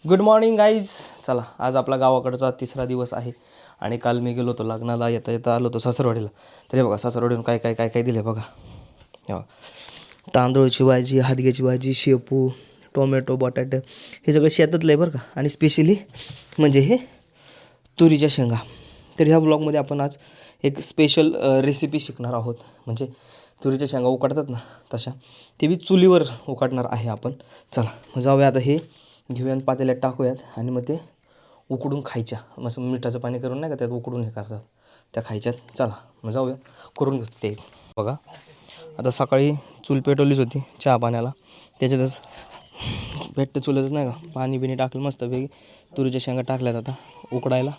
Good morning guys. चला आज आपला गावाकडचा तिसरा दिवस आहे आणि काल मी गेलो होतो लग्नाला. येता येता आलो होतो सासरवाडीला. तरी बघा सासरवाडीहून काय काय काय काय दिले बघा. तांदूळची भाजी, हादग्याची भाजी, शेपू, टोमॅटो, बटाटे हे सगळं शेतातलं आहे बरं का. आणि स्पेशली म्हणजे हे तुरीच्या शेंगा. तर ह्या ब्लॉगमध्ये आपण आज एक स्पेशल रेसिपी शिकणार आहोत. म्हणजे तुरीच्या शेंगा उकडतात ना तशा, ते बी चुलीवर उकडणार आहे आपण. चला मग जाऊया आता. हे घेऊयात पातेल्यात टाकूयात आणि मग ते उकडून खायच्या. मस्त मिठाचं पाणी करून नाही का त्यात उकडून हे करतात त्या खायच्यात. चला मग जाऊया करून घेतो ते. बघा आता सकाळी चूल पेटवलीच होती चहा पाण्याला. त्याच्यातच भेटतं चुलतच नाही का, पाणी बिणी टाकलं मस्तपैकी. तुरीच्या शेंगा टाकल्यात आता उकडायला.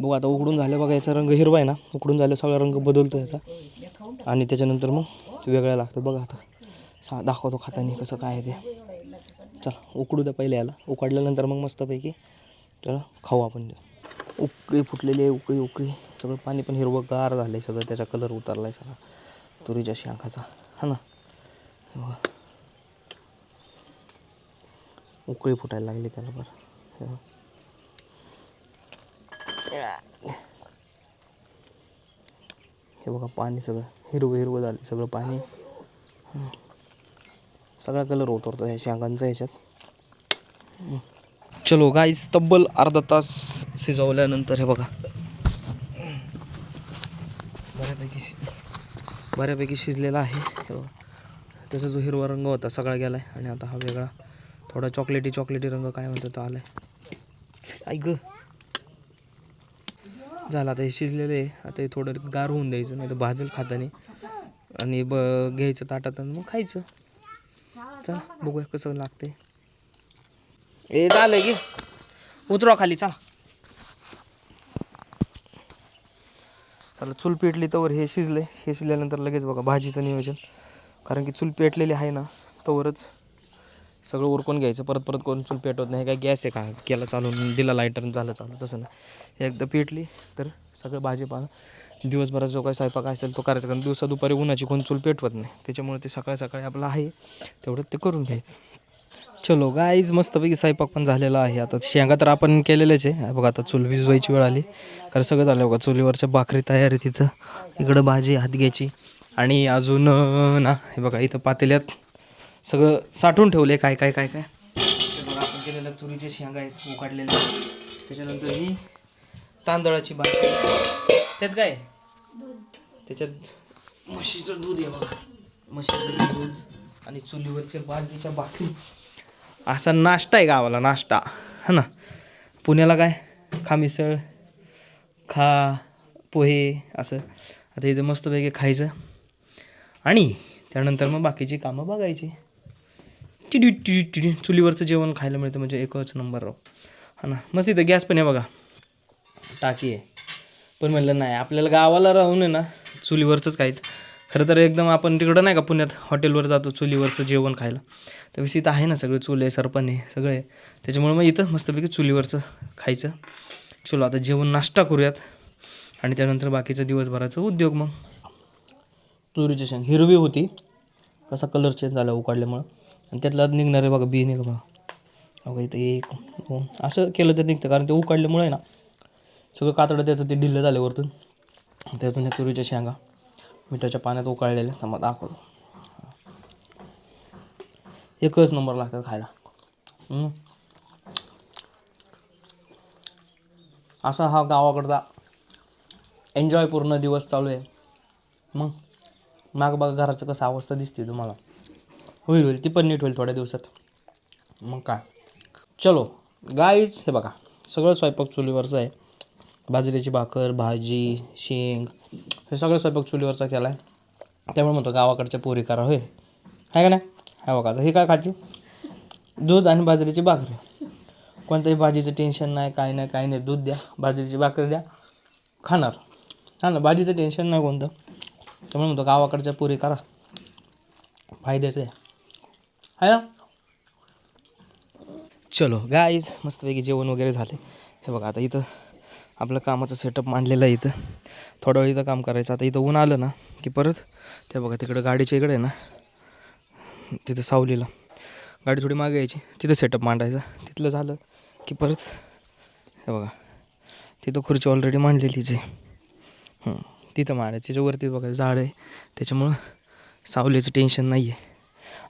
बघू आता उकडून झालं बघा. याचा रंग हिरवा आहे ना, उकडून झालं सगळा रंग बदलतो याचा. आणि त्याच्यानंतर मग ते वेगळ्या लागतात बघा. आता दाखवतो खाताना कसं काय आहे ते. चला उकडू द्या पहिले याला. उकडल्यानंतर मग मस्तपैकी त्याला खाऊ आपण. उकळी फुटलेली आहे, उकळी सगळं. पाणी पण हिरवंगार झालं आहे सगळं, त्याचा कलर उतरला आहे सगळा तुरीच्या शेंगाचा, हा ना. उकळी फुटायला लागली त्याला बरं. हे बघा पाणी सगळं हिरवं झालं सगळं पाणी. सगळा कलर उतरतो ह्या शेंगांचा ह्याच्यात. चलो गाईस, तब्बल अर्धा तास शिजवल्यानंतर हे बघा बऱ्यापैकी शिजलेला आहे. त्याचा जो हिरवा रंग होता सगळा गेला आहे. आणि आता हा वेगळा थोडा चॉकलेटी रंग काय म्हणतो तो आला आहे. ऐक झालं आता हे शिजलेलं आहे. आता हे थोडं गार होऊन द्यायचं, नाही तर भाजल खाताने. आणि घ्यायचं ताटात आणि मग खायचं. चला बघूया कसं लागते. ए झालं की उतरवा खाली. चला चूल पेटली तवर हे शिजले. हे शिजल्यानंतर लगेच बघा भाजीचं नियोजन. कारण की चूल पेटलेली आहे ना, तवरच सगळं उरकून घ्यायचं. परत करून चूल पेटवत नाही. काय गॅस आहे का केला चालून दिला लायटर झालं चालू, तसं नाही. एकदा पेटली तर सगळं भाजीपाला दिवसभरात जो काही स्वयंपाक असेल तो करायचा. कारण दिवसा दुपारी उन्हाची कोण चूल पेटवत नाही. त्याच्यामुळे ते सकाळी आपलं आहे तेवढं ते करून घ्यायचं. चलो गाईज, मस्तपैकी स्वयंपाक पण झालेला आहे. आता शेंगा तर आपण केलेलेच आहे बघा. आता चूल विजवायची वेळ आली. कारण सगळं झालं बघा. चुलीवरच्या भाकरी तयार आहे तिथं. इकडं भाजी हादग्याची. आणि अजून ना हे बघा इथं पातेल्यात सगळं साठवून ठेवले काय काय काय काय. बघा आपण केलेल्या तुरीचे शेंगा आहेत उकडलेल्या. त्याच्यानंतर ही तांदळाची भाकरी. त्यात काय त्याच्यात म्हशीचं दूध आहे बघा. म्हशीचं दूध आणि चुलीवरच्या बाजरीच्या भाकरी. असा नाश्ता आहे गावाला, नाश्ता हा ना. पुण्याला काय खा मिसळ, खा पोहे असं. आता इथं मस्तपैकी खायचं आणि त्यानंतर मग बाकीची कामं बघायची. चुलीवरचं जेवण खायला मिळतं म्हणजे एकच नंबर राव, हा ना. मस्त इथं गॅस पण आहे बघा, टाकी आहे. पण म्हणलं नाही आपल्याला गावाला राहून आहे ना चुलीवरचंच खायचं. खरं तर एकदम आपण तिकडं नाही का पुण्यात हॉटेलवर जातो चुलीवरचं जेवण खायला. त्याविषयी इथं आहे ना सगळं, चूल आहे, सरपण आहे, सगळं आहे. त्याच्यामुळे मग इथं मस्तपैकी चुलीवरचं खायचं. चलो आता जेवण नाश्ता करूयात आणि त्यानंतर बाकीचं दिवसभराचं उद्योग. मग तुरीची शेंग हिरवी होती, कसा कलर चेंज झाला उकाडल्यामुळं. आणि त्यातला निघणारे बघा बी नाही का बघा. बघा इथं एक असं केलं तर निघतं. कारण ते उकाडल्यामुळे आहे ना सगळं कातडं त्याचं ते ढिल्लं झालं वरतून. त्यातून ह्या तुरीच्या शेंगा मिठाच्या पाण्यात उकाळलेल्या. तर मग दाखवतो, एकच नंबर लागतात खायला. असा हा गावाकडचा एन्जॉय पूर्ण दिवस चालू आहे. मग माग बघा घराचं कसं अवस्था दिसते तुम्हाला. होईल ती पण नीट होईल थोड्या दिवसात. मग काय. चलो गाईज, हे बघा सगळं स्वयंपाक चुलीवरचं आहे. बाजरीची भाकर, भाजी, शेंग हे सगळं स्वयंपाक चुलीवरचा केला आहे. त्यामुळे म्हणतो गावाकडच्या पोरी करा होय, आहे का नाही. हा बघा आता हे काय खाते, दूध आणि बाजरीची भाकरी. कोणत्याही भाजीचं टेन्शन नाही, काय नाही. दूध द्या, बाजरीची भाकरी द्या, खाणार. हा ना, भाजीचं टेन्शन नाही कोणतं. त्यामुळे म्हणतो गावाकडच्या पोरी करा, फायद्याचं आहे ना. चलो गाईज, मस्तपैकी जेवण वगैरे झाले. हे बघा आता इथं आपलं कामाचं सेटअप मांडलेलं आहे. इथं थोडं वेळ इथं काम करायचं. आता इथं ऊन आलं ना की परत ते बघा तिकडं गाडीच्या इकडे आहे ना, तिथं सावलीला गाडी थोडी मागे यायची, तिथं सेटअप मांडायचा. तिथलं झालं की परत हे बघा तिथं खुर्ची ऑलरेडी मांडलेलीच आहे. तिथं मांडायचं, त्याच्यावरती बघा झाड आहे, त्याच्यामुळं सावलीचं टेन्शन नाही आहे.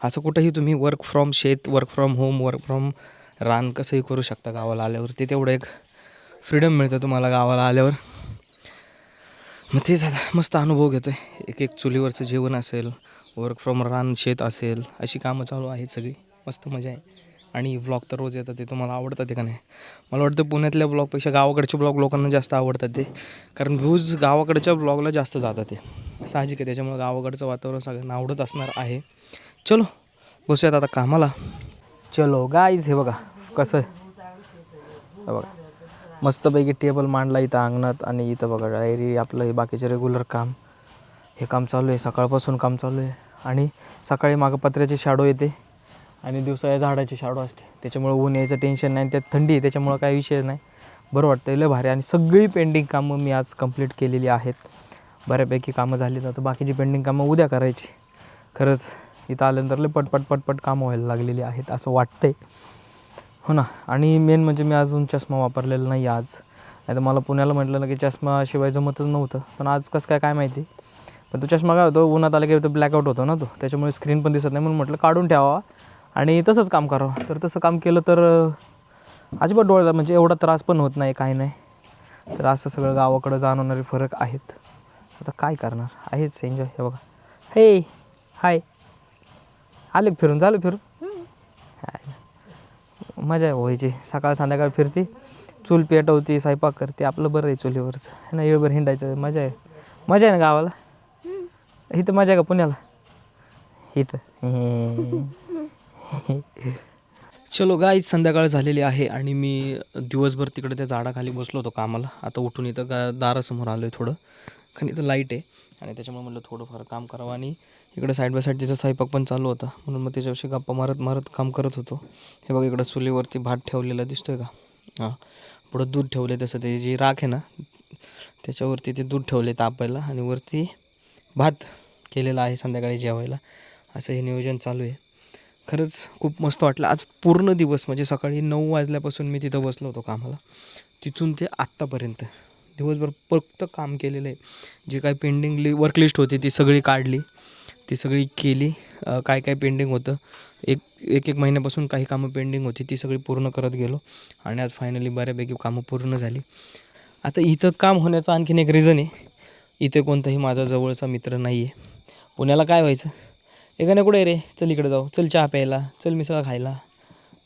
असं कुठंही तुम्ही वर्क फ्रॉम शेत, work from home, work from रान कसंही करू शकता गावाला आल्यावर. ते तेवढं एक फ्रीडम मिळतं तुम्हाला गावाला आल्यावर. मग तेच आता मस्त अनुभव घेतो आहे. एक चुलीवरचं जेवण असेल, वर्क फ्रॉम रान शेत असेल, अशी कामं चालू आहेत सगळी. मस्त मजा आहे. आणि व्लॉग तर रोज येतात. ते तुम्हाला आवडतात ते का नाही? मला वाटतं पुण्यातल्या ब्लॉगपेक्षा गावाकडचे ब्लॉग लोकांना जास्त आवडतात ते, कारण व्ह्यूज गावाकडच्या ब्लॉगला जास्त जातात ते, साहजिक आहे. त्याच्यामुळे गावाकडचं वातावरण सगळ्यांना आवडत असणार आहे. चलो बसूयात आता कामाला. चलो गाईज, हे बघा कसं हे बघा मस्तपैकी टेबल मांडला इथं अंगणात. आणि इथं बघा डायरी आपलं हे बाकीचे रेग्युलर काम, हे काम चालू आहे. सकाळपासून काम चालू आहे. आणि सकाळी मागं पत्र्याची शॅडो येते आणि दिवसा या झाडाची शॅडो असते, त्याच्यामुळे ऊन यायचं टेन्शन नाही. त्यात थंडी आहे, त्याच्यामुळं काही विषय नाही. बरं वाटतं, लय भारी. आणि सगळी पेंडिंग कामं मी आज कंप्लीट केलेली आहेत. बऱ्यापैकी कामं झाली, तर बाकीची पेंडिंग कामं उद्या करायची. खरंच इथं आल्यानंतर लय पटपट कामं व्हायला लागलेली आहेत असं वाटतंय, हो ना. आणि मेन म्हणजे मी अजून चष्मा वापरलेला नाही आज. नाही तर मला पुण्याला म्हटलं ना की चष्माशिवाय जमतच नव्हतं, पण आज कसं काय माहिती. पण तो चष्मा काय होतो, उन्हात आला की तो ब्लॅकआउट होतो ना, तो त्याच्यामुळे स्क्रीन पण दिसत नाही. म्हणून म्हटलं काढून ठेवावा आणि तसंच काम करावं. तर तसं काम केलं तर अजिबात डोळ्याला म्हणजे एवढा त्रास पण होत नाही, काही नाही. तर असं सगळं गावाकडं जाणवणारे फरक आहेत. आता काय करणार, आहेच एन्जॉय. हे बघा, हे हाय आले फिरून, झालं फिरून. हाय मजा आहे व्हायची. सकाळ संध्याकाळ फिरते, चूल पेटवते, स्वयंपाक करते, आपलं बरं आहे चुलीवरचं है ना. येळभर हिंडायचं, मजा आहे. मजा आहे ना गावाला. इथं मजा आहे का पुण्याला? इथं चलो गाईज, संध्याकाळ झालेली आहे आणि मी दिवसभर तिकडे त्या झाडाखाली बसलो होतो कामाला. आता उठून इथं दारासमोर आलो आहे थोडं, कारण इथं लाईट आहे आणि त्याच्यामुळे म्हटलं थोडंफार काम करावं. आणि इकडे साईड बाय साईड तिचा स्वयंपाक पण चालू होता, म्हणून मग त्याच्याविषयी गप्पा मारत काम करत होतो. हे बघा इकडं चुलीवरती भात ठेवलेला दिसतोय का? हां, पुढं दूध ठेवले, तसं ते जी राख आहे ना त्याच्यावरती ते दूध ठेवले तापायला, आणि वरती भात केलेला आहे संध्याकाळी जेवायला. असं हे नियोजन चालू आहे. खरंच खूप मस्त वाटलं आज. पूर्ण दिवस म्हणजे सकाळी 9 वाजल्यापासून मी तिथं बसलो होतो कामाला, तिथून ते आत्तापर्यंत दिवसभर फक्त काम केलेलं आहे. जी काही पेंडिंग वर्क लिस्ट होती ती सगळी काढली, ती सगळी केली. काय पेंडिंग होतं, एक महिन्यापासून काही कामं पेंडिंग होती, ती सगळी पूर्ण करत गेलो. आणि आज फायनली बऱ्यापैकी कामं पूर्ण झाली. आता इथं काम होण्याचं आणखीन एक रिझन आहे, इथे कोणताही माझा जवळचा मित्र नाही आहे. पुण्याला काय व्हायचं, एकाने कुठे रे, चल इकडे जाऊ, चल चहा प्यायला, चल मिसळ खायला,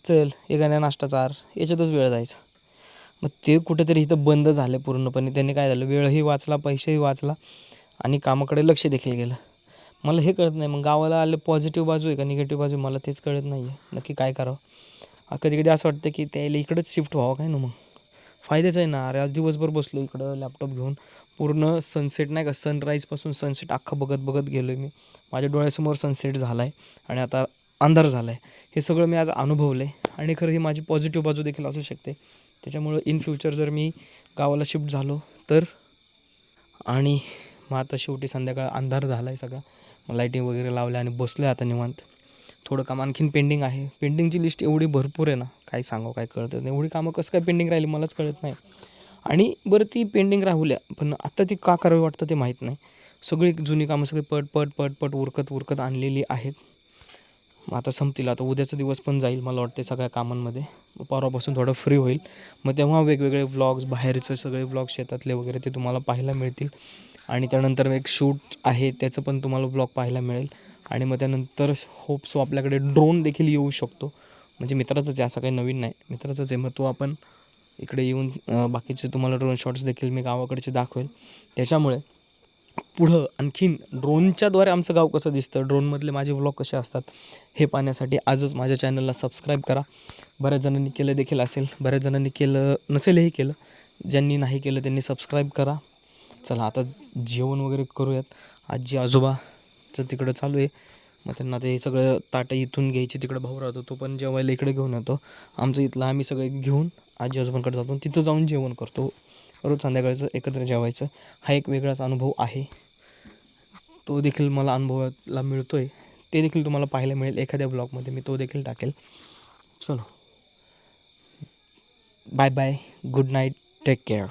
चल एकाने नाश्ता चार, याच्यातच वेळ जायचा. मग ते कुठेतरी इथं बंद झालं पूर्णपणे. त्यांनी काय झालं, वेळही वाचला, पैसेही वाचला आणि कामाकडे लक्ष देखील गेलं. मला हे कळत नाही, मग गावाला आलं पॉझिटिव्ह बाजू आहे का निगेटिव्ह बाजू, मला तेच कळत नाही आहे नक्की काय करावं. कधी कधी असं वाटतं की त्याला इकडंच शिफ्ट व्हावं काय ना. मग फायद्याचं आहे ना. अरे आज दिवसभर बसलो इकडं लॅपटॉप घेऊन, पूर्ण सनसेट नाही का, सनराईजपासून सनसेट अख्खा बघत गेलो आहे मी. माझ्या डोळ्यासमोर सनसेट झाला आहे आणि आता अंधार झाला आहे. हे सगळं मी आज अनुभवलं आहे आणि खरं ही माझी पॉझिटिव्ह बाजू देखील असू शकते. त्याच्यामुळं इन फ्युचर जर मी गावाला शिफ्ट झालो तर. आणि मग आता शेवटी संध्याकाळ अंधार झाला आहे सगळा, मग लाईटिंग वगैरे लावल्या आणि बसलो आहे आता निवांत. थोडं काम आणखीन पेंडिंग आहे. पेंडिंगची लिस्ट एवढी भरपूर आहे ना, काय सांगावं, काय कळत नाही. एवढी कामं कसं काय पेंडिंग राहिली मलाच कळत नाही. आणि बरं ती पेंडिंग राहुल्या, पण आत्ता ती का करावी वाटतं ते माहीत नाही. सगळी जुनी कामं सगळी पट उरकत आणलेली आहेत. मग आता संपतील. आता उद्याचा दिवस पण जाईल मला वाटते सगळ्या कामांमध्ये. मग परवापासून थोडं फ्री होईल. मग तेव्हा वेगवेगळे व्लॉग्स, बाहेरचे सगळे व्लॉग्स शेतातले वगैरे ते तुम्हाला पाहायला मिळतील. आणि त्यानंतर एक शूट आहे त्याचं पण तुम्हाला व्लॉग पाहायला मिळेल. आणि मग त्यानंतर होप सो आपल्याकडे ड्रोन देखील येऊ शकतो. म्हणजे मित्राचंच आहे, असं काही नवीन नाही, मित्राचंच आहे. मग तो आपण इकडे येऊन बाकीचे तुम्हाला ड्रोन शॉट्स देखील मी गावाकडचे दाखवेल. त्याच्यामुळे पुढं आणखीन ड्रोनच्याद्वारे आमचं गाव कसं दिसतं, ड्रोनमधले माझे व्लॉग कसे असतात, हे पाहण्यासाठी आजच माझ्या चॅनलला सबस्क्राईब करा. बऱ्याच जणांनी केलं देखील असेल, बऱ्याच जणांनी केलं नसेलही केलं. ज्यांनी नाही केलं त्यांनी सबस्क्राईब करा. चला आता जेवण वगैरे करूयात. आजी आजोबाचं तिकडं चालू आहे, मग त्यांना ते सगळं ताटं इथून घ्यायची, तिकडं भाऊ राहतो तो पण जेवायला इकडे घेऊन येतो. आमचं इथलं आम्ही सगळे घेऊन आजी आजोबांकडे जातो, तिथं जाऊन जेवण करतो. रोज संध्याकाळचं एकत्र जेवायचं हा एक वेगळाच अनुभव आहे. तो देखील मला अनुभवायला मिळतो आहे. ते देखील तुम्हाला पाहायला मिळेल एखाद्या ब्लॉगमध्ये, मी तो देखील टाकेल. चलो bye bye, good night, take care.